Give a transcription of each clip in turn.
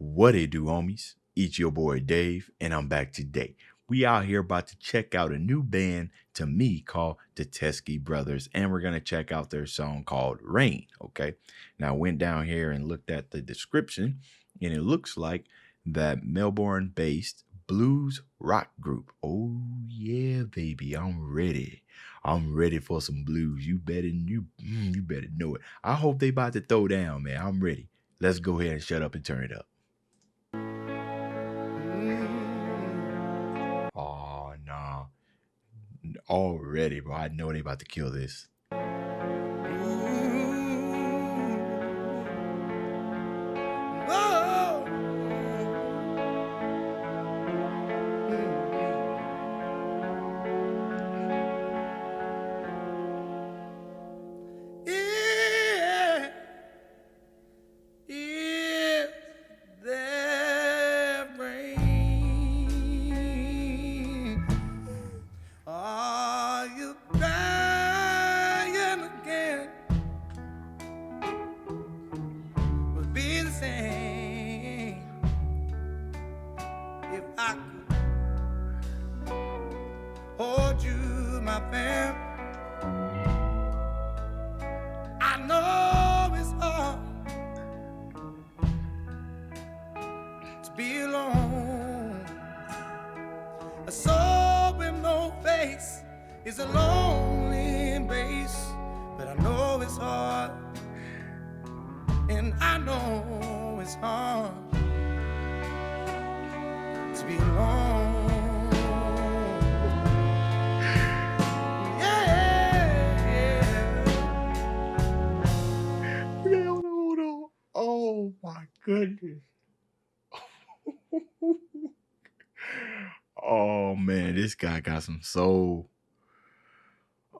What it do, homies? It's your boy Dave, and I'm back today. We out here about to check out a new band to me called the Teskey Brothers, and we're gonna check out their song called Rain. Okay. Now I went down here and looked at the description, and it looks like that Melbourne-based blues rock group. Oh yeah, baby, I'm ready. I'm ready for some blues. You better know it. I hope they about to throw down, man. I'm ready. Let's go ahead and shut up and turn it up. Oh no. Already, bro. I know they about to kill this. If I could hold you, my fam, I know it's hard to be alone. A soul with no face is a lonely embrace, but I know it's hard, and I know it's hard to be alone. Yeah. Hold on. Oh my goodness. Oh man, this guy got some soul.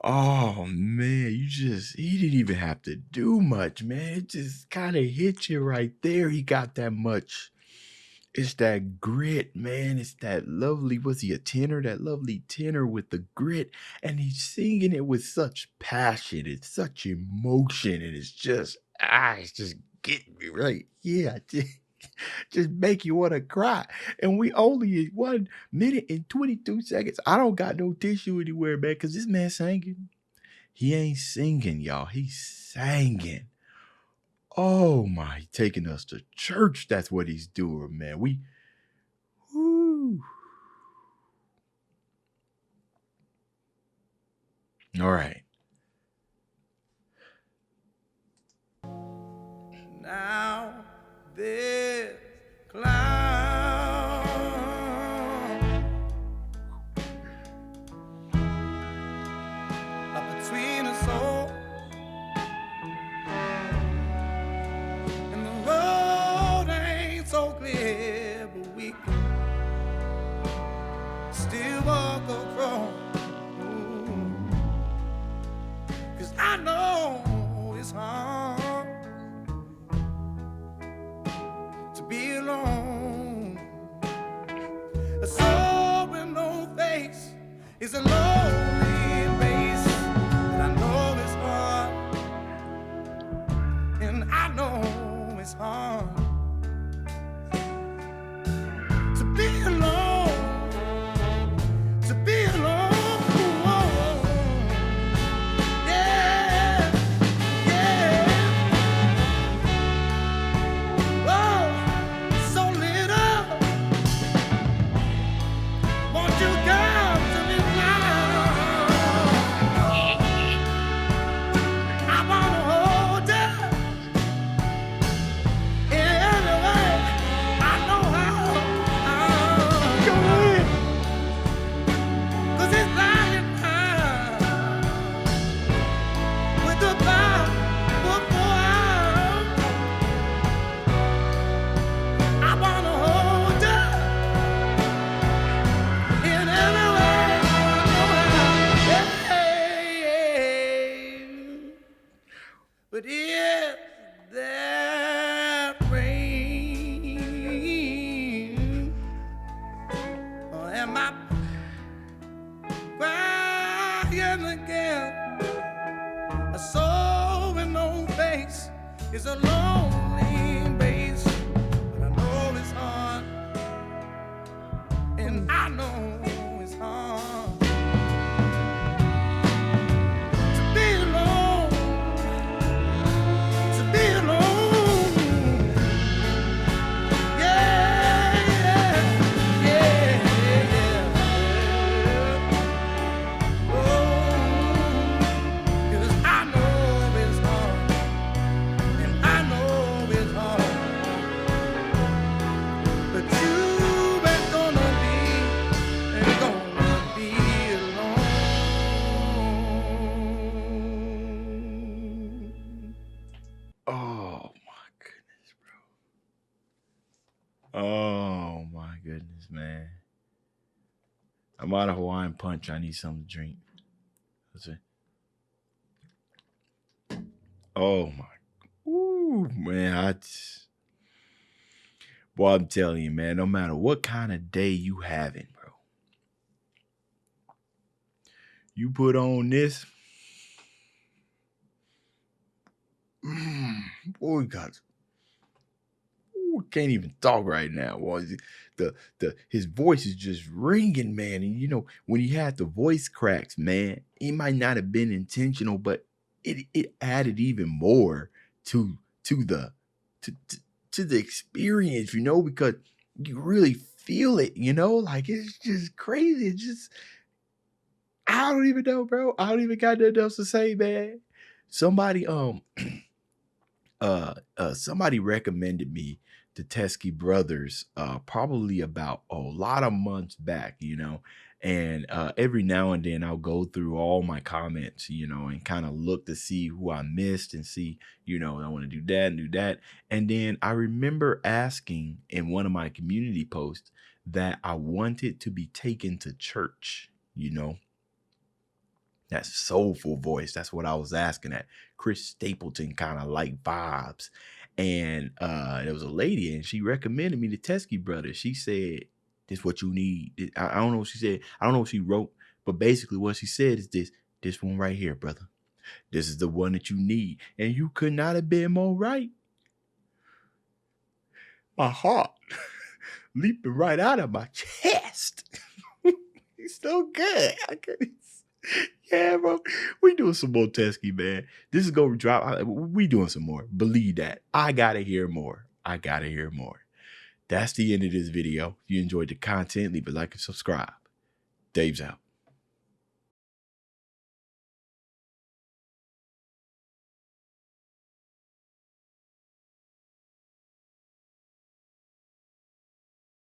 Oh man, he didn't even have to do much, man. It just kind of hit you right there. He got that much. It's that grit, man. It's that lovely, was he a tenor? That lovely tenor with the grit. And he's singing it with such passion. It's such emotion. And it's just getting me right. Yeah, just make you want to cry. And we only at 1 minute and 22 seconds. I don't got no tissue anywhere, man, because this man singing. He ain't singing, y'all. He's singing. Oh my, taking us to church. That's what he's doing, man. Woo. All right. Now this cloud up between us all, and the road ain't so clear, but we can still walk across. 'Cause I know it's hard to be alone. A soul with no face is a lonely embrace, and I know it's hard, and I know it's hard to be alone, to be alone. Yeah, yeah. Oh, so little. Won't you come to me now? I wanna hold you in any way I know how. Go ahead. 'Cause it's lying high with the power for I wanna hold you in every way I know how. Yeah. But if that rain, or am I crying again? A soul with no face is a lonely base, but I know Oh my goodness, man. I'm out of Hawaiian punch. I need something to drink. Let's see. Oh my. Ooh, man. Boy, I'm telling you, man, no matter what kind of day you having, bro, you put on this. Boy, God. Can't even talk right now. His voice is just ringing, man. And you know, when he had the voice cracks, man, it might not have been intentional, but it added even more to the to, to, to the experience, you know, because you really feel it, you know, like it's just crazy. It's just I don't even know, bro. I don't even got nothing else to say, man. Somebody somebody recommended me the Teskey brothers probably about a lot of months back, you know. And every now and then I'll go through all my comments, you know, and kind of look to see who I missed and see, you know, I want to do that and do that. And then I remember asking in one of my community posts that I wanted to be taken to church, you know. That soulful voice. That's what I was asking at. Chris Stapleton kind of like vibes. And there was a lady and she recommended me the Teskey brothers. She said, this is what you need. I don't know what she said. I don't know what she wrote, but basically what she said is this one right here, brother. This is the one that you need. And you could not have been more right. My heart leaping right out of my chest. It's so good. Yeah, bro. We doing some more Teskey, man. This is gonna drop. We doing some more. Believe that. I gotta hear more. I gotta hear more. That's the end of this video. If you enjoyed the content, leave a like and subscribe. Dave's out.